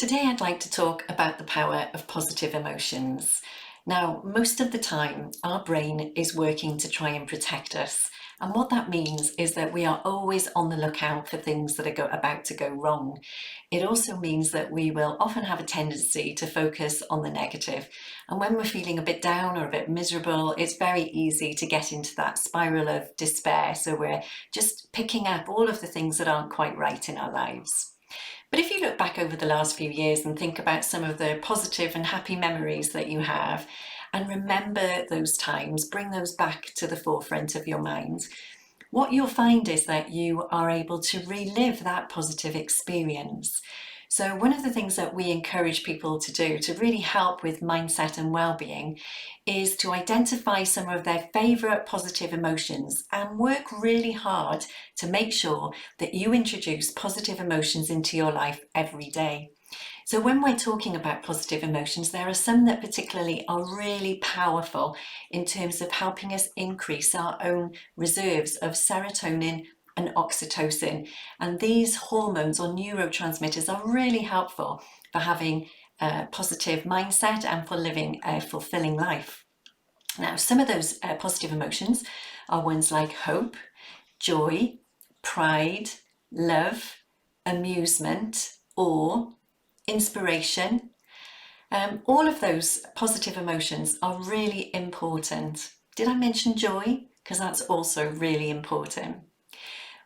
Today I'd like to talk about the power of positive emotions. Now, most of the time, our brain is working to try and protect us. And what that means is that we are always on the lookout for things that are about to go wrong. It also means that we will often have a tendency to focus on the negative. And when we're feeling a bit down or a bit miserable, it's very easy to get into that spiral of despair. So we're just picking up all of the things that aren't quite right in our lives. But if you look back over the last few years and think about some of the positive and happy memories that you have, and remember those times, bring those back to the forefront of your mind, what you'll find is that you are able to relive that positive experience. So one of the things that we encourage people to do to really help with mindset and well-being is to identify some of their favorite positive emotions and work really hard to make sure that you introduce positive emotions into your life every day. So when we're talking about positive emotions, there are some that particularly are really powerful in terms of helping us increase our own reserves of serotonin and oxytocin. And these hormones or neurotransmitters are really helpful for having a positive mindset and for living a fulfilling life. Now, some of those positive emotions are ones like hope, joy, pride, love, amusement, awe, inspiration. All of those positive emotions are really important. Did I mention joy? Because that's also really important.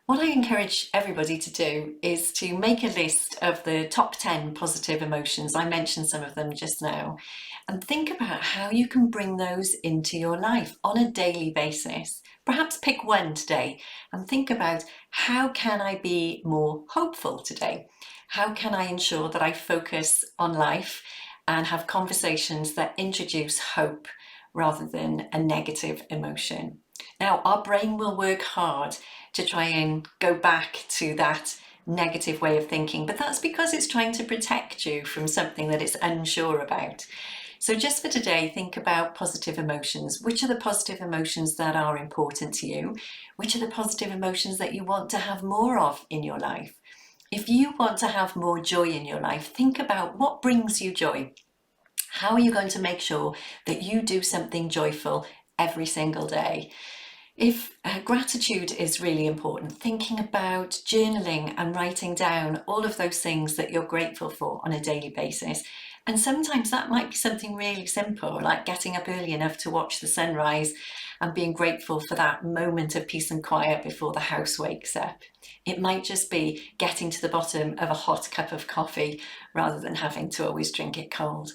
What I encourage everybody to do is to make a list of the top 10 positive emotions. I mentioned some of them just now, and think about how you can bring those into your life on a daily basis. Perhaps pick one today and think about, how can I be more hopeful today? How can I ensure that I focus on life and have conversations that introduce hope rather than a negative emotion? Now, our brain will work hard to try and go back to that negative way of thinking, but that's because it's trying to protect you from something that it's unsure about. So just for today, think about positive emotions. Which are the positive emotions that are important to you? Which are the positive emotions that you want to have more of in your life? If you want to have more joy in your life, think about what brings you joy. How are you going to make sure that you do something joyful every single day? If gratitude is really important, thinking about journaling and writing down all of those things that you're grateful for on a daily basis. And sometimes that might be something really simple, like getting up early enough to watch the sunrise and being grateful for that moment of peace and quiet before the house wakes up. It might just be getting to the bottom of a hot cup of coffee rather than having to always drink it cold.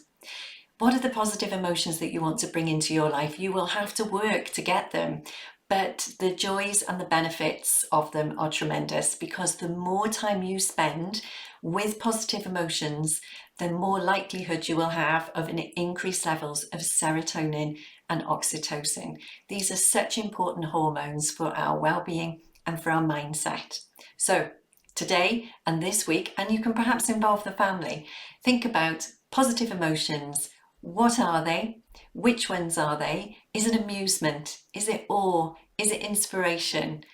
What are the positive emotions that you want to bring into your life? You will have to work to get them, but the joys and the benefits of them are tremendous, because the more time you spend with positive emotions, the more likelihood you will have of an increased levels of serotonin and oxytocin. These are such important hormones for our well-being and for our mindset. So today and this week, and you can perhaps involve the family, think about positive emotions. What are they? Which ones are they? Is it amusement? Is it awe? Is it inspiration?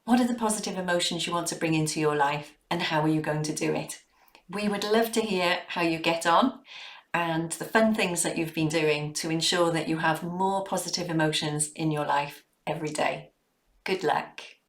What are the positive emotions you want to bring into your life, and how are you going to do it? We would love to hear how you get on and the fun things that you've been doing to ensure that you have more positive emotions in your life every day. Good luck.